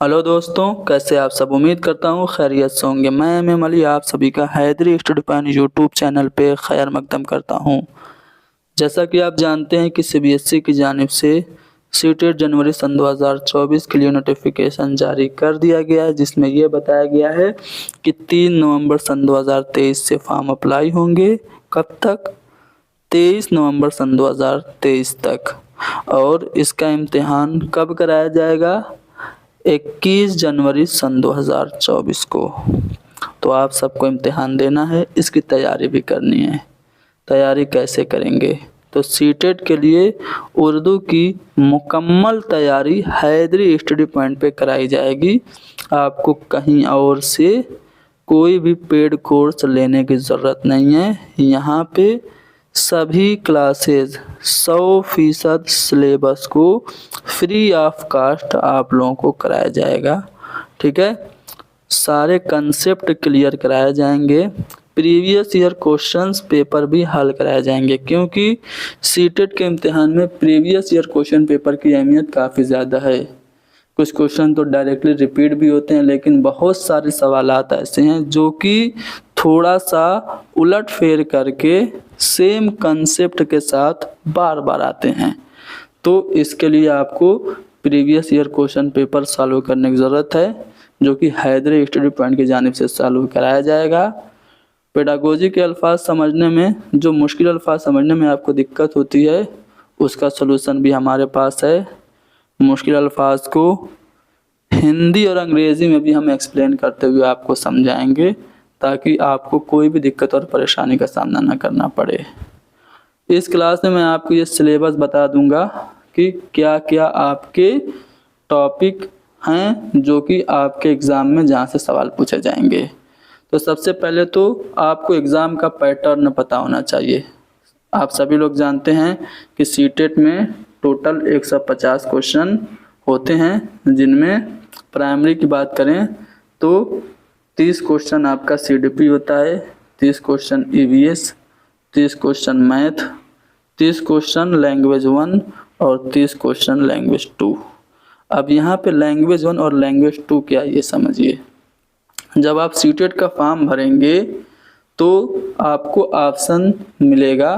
Hello दोस्तों, कैसे आप सब। उम्मीद करता हूँ खैरियत से होंगे। मैं एम अली आप सभी का Haidari study point YouTube channel पे खैर मकदम करता हूँ। जैसा कि आप जानते हैं कि सीबीएसई की जानिब से सीटेट जनवरी सन 2024 के लिए नोटिफिकेशन जारी कर दिया गया है, जिसमें यह बताया गया है कि 3 नवंबर सन 2023 से फॉर्म अप्लाई होंगे। कब तक? 23 नवंबर सन 2023 तक। और इसका इम्तिहान कब कराया जाएगा? 21 जनवरी सन 2024 को। तो आप सबको इम्तिहान देना है, इसकी तैयारी भी करनी है। तैयारी कैसे करेंगे? तो सीटेट के लिए उर्दू की मुकम्मल तैयारी हैदरी स्टडी पॉइंट पे कराई जाएगी। आपको कहीं और से कोई भी पेड कोर्स लेने की ज़रूरत नहीं है। यहाँ पे सभी क्लासेस 100% सिलेबस को फ्री ऑफ कास्ट आप लोगों को कराया जाएगा। ठीक है, सारे कंसेप्ट क्लियर कराए जाएंगे। प्रीवियस ईयर क्वेश्चंस पेपर भी हल कराए जाएंगे, क्योंकि सीटेट के इम्तिहान में प्रीवियस ईयर क्वेश्चन पेपर की अहमियत काफ़ी ज़्यादा है। कुछ क्वेश्चन तो डायरेक्टली रिपीट भी होते हैं, लेकिन बहुत सारे सवालात ऐसे हैं जो कि थोड़ा सा उलट फेर करके सेम कंसेप्ट के साथ बार बार आते हैं। तो इसके लिए आपको previous year question paper solve करने की ज़रूरत है, जो कि हैदरी स्टडी पॉइंट की जानिब से सॉल्व कराया जाएगा। पेडागोजी के अल्फाज समझने में, जो मुश्किल अल्फाज समझने में आपको दिक्कत होती है, उसका सलूशन भी हमारे पास है। मुश्किल अल्फाज को हिंदी और अंग्रेज़ी में भी हम एक्सप्लेन करते हुए आपको समझाएंगे, ताकि आपको कोई भी दिक्कत और परेशानी का सामना न करना पड़े। इस क्लास में मैं आपको ये सिलेबस बता दूंगा कि क्या क्या आपके टॉपिक हैं जो कि आपके एग्ज़ाम में जहाँ से सवाल पूछे जाएंगे। तो सबसे पहले तो आपको एग्ज़ाम का पैटर्न पता होना चाहिए। आप सभी लोग जानते हैं कि सीटेट में टोटल 150 क्वेश्चन होते हैं, जिनमें प्राइमरी की बात करें तो 30 क्वेश्चन आपका सीडीपी होता है, 30 question EVS, 30 question math, 30 question language 1 और 30 क्वेश्चन लैंग्वेज 2। अब यहाँ पे लैंग्वेज 1 और लैंग्वेज 2 क्या, ये समझिए। जब आप सीटेट का फॉर्म भरेंगे तो आपको ऑप्शन मिलेगा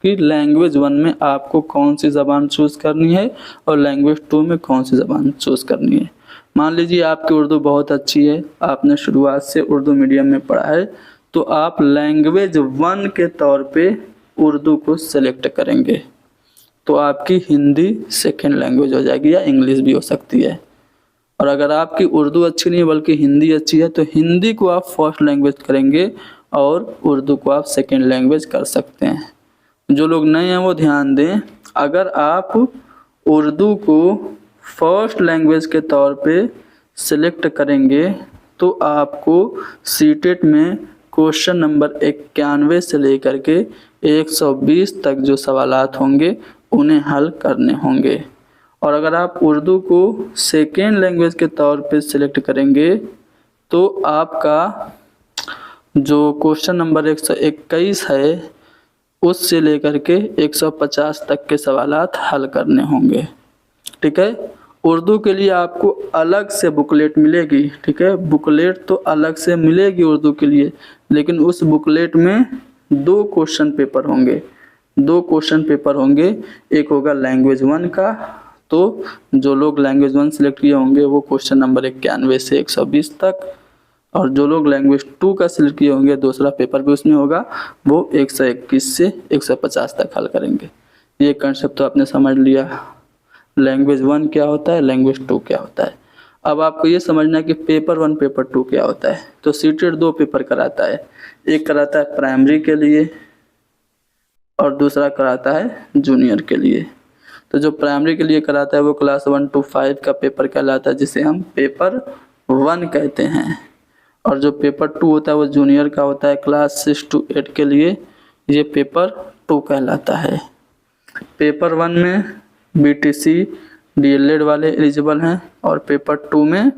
कि लैंग्वेज 1 में आपको कौन सी ज़बान चूज़ करनी है और लैंग्वेज 2 में कौन सी ज़बान चूज़ करनी है। मान लीजिए आपकी उर्दू बहुत अच्छी है, आपने शुरुआत से उर्दू मीडियम में पढ़ा है, तो आप लैंग्वेज 1 के तौर पे उर्दू को सेलेक्ट करेंगे, तो आपकी हिंदी सेकेंड लैंग्वेज हो जाएगी, या इंग्लिश भी हो सकती है। और अगर आपकी उर्दू अच्छी नहीं बल्कि हिंदी अच्छी है, तो हिंदी को आप फर्स्ट लैंग्वेज करेंगे और उर्दू को आप सेकेंड लैंग्वेज कर सकते हैं। जो लोग नए हैं वो ध्यान दें, अगर आप उर्दू को फर्स्ट लैंग्वेज के तौर पे सिलेक्ट करेंगे तो आपको सीटेट में क्वेश्चन नंबर 91 से लेकर के 120 तक जो सवालात होंगे उन्हें हल करने होंगे। और अगर आप उर्दू को सेकेंड लैंग्वेज के तौर पे सिलेक्ट करेंगे तो आपका जो क्वेश्चन नंबर 121 है उससे लेकर के 150 तक के सवालात हल करने होंगे। ठीक है, उर्दू के लिए आपको अलग से बुकलेट मिलेगी। ठीक है, बुकलेट तो अलग से मिलेगी उर्दू के लिए, लेकिन उस बुकलेट में 2 क्वेश्चन पेपर होंगे। 2 क्वेश्चन पेपर होंगे, एक होगा लैंग्वेज 1 का, तो जो लोग लैंग्वेज 1 सिलेक्ट किए होंगे वो क्वेश्चन नंबर 91 से 120 तक, और जो लोग लैंग्वेज 2 का सिलेक्ट किए होंगे दूसरा पेपर भी उसमें होगा, वो 121 से 150 तक हल करेंगे। ये कंसेप्ट तो आपने समझ लिया, लैंग्वेज 1 क्या होता है, लैंग्वेज 2 क्या होता है। अब आपको ये समझना है कि पेपर 1 पेपर 2 क्या होता है। तो सीटेट 2 पेपर कराता है, एक कराता है प्राइमरी के लिए और दूसरा कराता है जूनियर के लिए। तो जो प्राइमरी के लिए कराता है वो क्लास 1 to 5 का पेपर कहलाता है, जिसे हम पेपर 1 कहते हैं। और जो पेपर 2 होता है वो जूनियर का होता है, क्लास 6 to 8 के लिए ये पेपर 2 कहलाता है। पेपर 1 में बीटीसी डीएलएड वाले एलिजिबल हैं और पेपर 2 में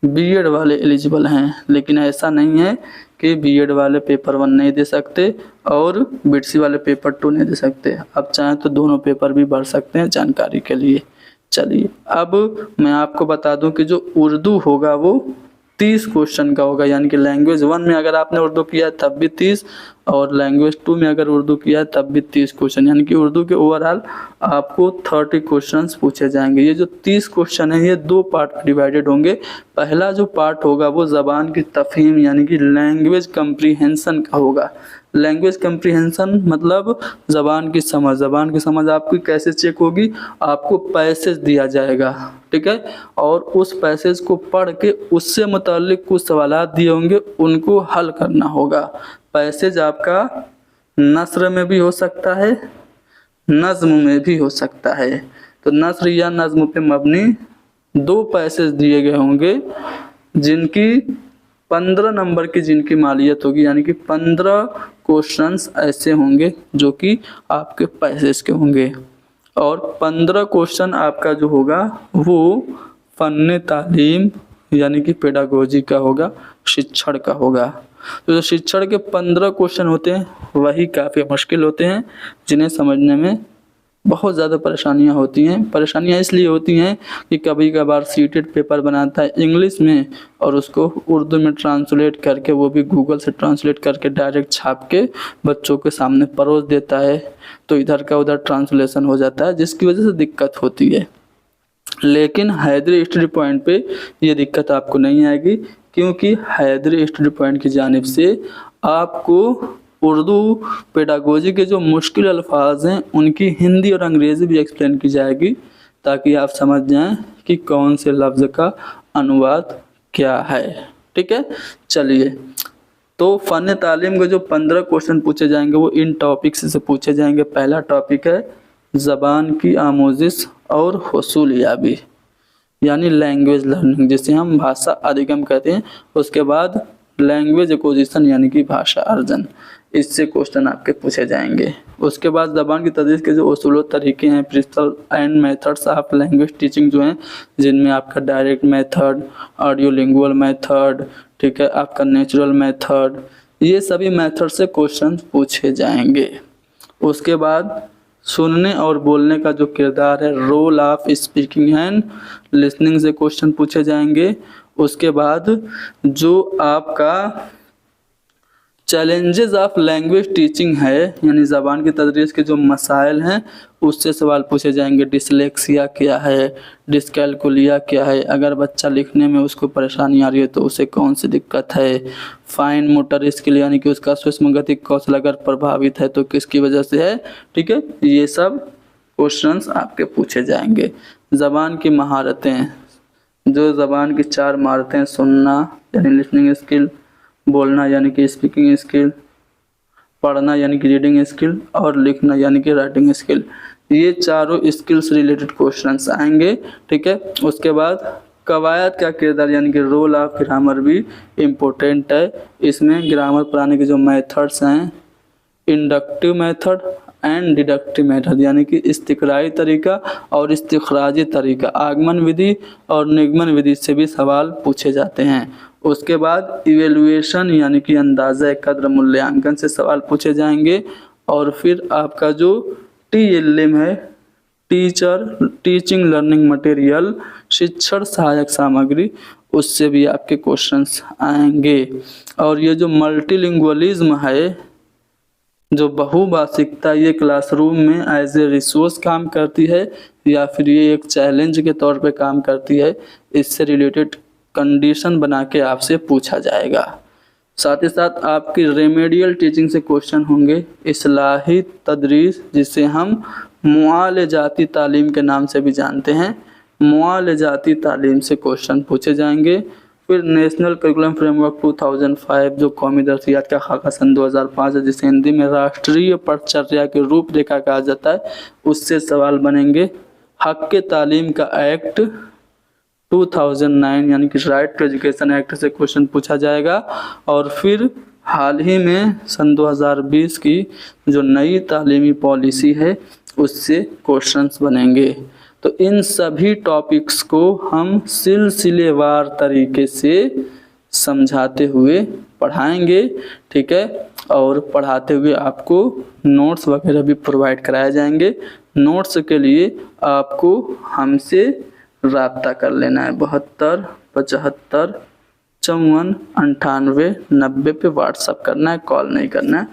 बीएड वाले एलिजिबल हैं। लेकिन ऐसा नहीं है कि बीएड वाले पेपर 1 नहीं दे सकते और बीटीसी वाले पेपर 2 नहीं दे सकते। आप चाहें तो दोनों पेपर भी भर सकते हैं जानकारी के लिए। चलिए अब मैं आपको बता दूं कि जो उर्दू होगा वो 30 क्वेश्चन का होगा, यानी कि लैंग्वेज 1 में अगर आपने उर्दू किया तब भी 30 और लैंग्वेज 2 में अगर उर्दू किया तब भी 30 क्वेश्चन, यानी कि उर्दू के ओवरऑल आपको 30 क्वेश्चंस पूछे जाएंगे। ये जो 30 क्वेश्चन है ये 2 पार्ट में डिवाइडेड होंगे। पहला जो पार्ट होगा वो ज़बान की तफहीम यानी कि लैंग्वेज कम्प्रीहेंसन का होगा। लैंग्वेज कम्प्रीहेंसन मतलब ज़बान की समझ। ज़बान की समझ आपकी कैसे चेक होगी, आपको पैसेज दिया जाएगा, ठीक है, और उस पैसेज को पढ़ के उससे मुताल्लिक कुछ सवालात दिए होंगे, उनको हल करना होगा। पैसेज आपका नस्र में भी हो सकता है, नज़्म में भी हो सकता है। तो नस्र या नज़्म पे मबनी 2 पैसेज दिए गए होंगे जिनकी 15 नंबर की जिनकी मालियत होगी, यानी कि 15 क्वेश्चंस ऐसे होंगे जो कि आपके पैसेज के होंगे और 15 क्वेश्चन आपका जो होगा वो फ़न तालीम यानी कि पेडागोजी का होगा, शिक्षण का होगा। तो जो शिक्षण के 15 क्वेश्चन होते हैं वही काफ़ी मुश्किल होते हैं, जिन्हें समझने में बहुत ज़्यादा परेशानियां होती हैं। परेशानियां इसलिए होती हैं कि कभी कभार सीटेड पेपर बनाता है इंग्लिश में और उसको उर्दू में ट्रांसलेट करके, वो भी गूगल से ट्रांसलेट करके डायरेक्ट छाप के बच्चों के सामने परोस देता है, तो इधर का उधर ट्रांसलेशन हो जाता है, जिसकी वजह से दिक्कत होती है। लेकिन हैदरी स्टडी पॉइंट पे ये दिक्कत आपको नहीं आएगी, क्योंकि हैदरी स्टडी पॉइंट की जानिब से आपको उर्दू पेडागोजी के जो मुश्किल अल्फाज हैं उनकी हिंदी और अंग्रेज़ी भी एक्सप्लेन की जाएगी, ताकि आप समझ जाएं कि कौन से लफ्ज़ का अनुवाद क्या है, ठीक है। चलिए, तो फ़न तालीम के जो 15 क्वेश्चन पूछे जाएंगे वो इन टॉपिक्स से पूछे जाएंगे। पहला टॉपिक है ज़बान की आमोजिश और हुसूल याबी, यानी लैंग्वेज लर्निंग, जिसे हम भाषा अधिगम कहते हैं। उसके बाद लैंग्वेज एक्विजिशन यानी कि भाषा अर्जन, इससे क्वेश्चन आपके पूछे जाएंगे। उसके बाद ज़बान की तदरीस के जो उसूल तरीके हैं, principle and methods of language teaching जो हैं, जिनमें आपका direct method, audio lingual method, ठीक है, आपका नेचुरल मेथड, ये सभी मेथड से क्वेश्चन पूछे जाएंगे। उसके बाद सुनने और बोलने का जो किरदार है, role of speaking and listening से क्वेश्चन पूछे जाएंगे। उसके बाद जो आपका चैलेंजेस ऑफ लैंग्वेज टीचिंग है, यानी ज़बान की तदरीस के जो मसाइल हैं उससे सवाल पूछे जाएंगे। डिसलेक्सिया क्या है, डिस्कैलकुलिया क्या है, अगर बच्चा लिखने में उसको परेशानी आ रही है तो उसे कौन सी दिक्कत है। फाइन मोटर स्किल यानी कि उसका सूक्ष्मगतिक कौशल अगर प्रभावित है तो किसकी वजह से है, ठीक है। ये सब क्वेश्चंस आपके पूछे जाएंगे। ज़बान की महारतें, जो ज़बान की 4 महारतें, सुनना यानी लिसनिंग स्किल, बोलना यानी कि स्पीकिंग स्किल, पढ़ना यानी कि रीडिंग स्किल और लिखना यानी कि राइटिंग स्किल, ये चारों स्किल्स रिलेटेड क्वेश्चंस आएंगे, ठीक है। उसके बाद कवायद का किरदार यानी कि रोल ऑफ ग्रामर भी इम्पोर्टेंट है। इसमें ग्रामर पढ़ाने के जो मेथड्स हैं, inductive method and deductive method, यानी कि इस्तिक़राई तरीका और इस्तिखराजी तरीका, आगमन विधि और निगमन विधि से भी सवाल पूछे जाते हैं। उसके बाद इवेलुएशन यानी कि अंदाज़ा कद्र मूल्यांकन से सवाल पूछे जाएंगे। और फिर आपका जो TLM है, टीचिंग लर्निंग मटेरियल, शिक्षण सहायक सामग्री, उससे भी आपके क्वेश्चंस आएंगे। और ये जो मल्टीलिंगुअलिज्म है, जो बहुभाषिकता, ये क्लासरूम में एज ए रिसोर्स काम करती है या फिर ये एक चैलेंज के तौर पे काम करती है, इससे रिलेटेड कंडीशन बना के आपसे पूछा जाएगा। साथ ही साथ आपकी रेमेडियल टीचिंग से क्वेश्चन होंगे। इस्लाही तदरीस, जिसे हम मुआलजाती तालीम के नाम से भी जानते हैं, मुआलजाती तालीम से क्वेश्चन पूछे जाएंगे। फिर नेशनल करिकुलम फ्रेमवर्क 2005, जो कौमी दरसियात का खाका सन 2005 है, जिसे हिंदी में राष्ट्रीय पटचर्या के रूपरेखा कहा जाता है, उससे सवाल बनेंगे। हक के तालीम का एक्ट 2009 यानी कि राइट टू एजुकेशन एक्ट से क्वेश्चन पूछा जाएगा। और फिर हाल ही में सन 2020 की जो नई तालीमी पॉलिसी है उससे क्वेश्चंस बनेंगे। तो इन सभी टॉपिक्स को हम सिलसिलेवार तरीके से समझाते हुए पढ़ाएंगे, ठीक है। और पढ़ाते हुए आपको नोट्स वगैरह भी प्रोवाइड कराए जाएंगे। नोट्स के लिए आपको हमसे राब्ता कर लेना है। 72 75 54 98 90 पे व्हाट्सअप करना है, कॉल नहीं करना है।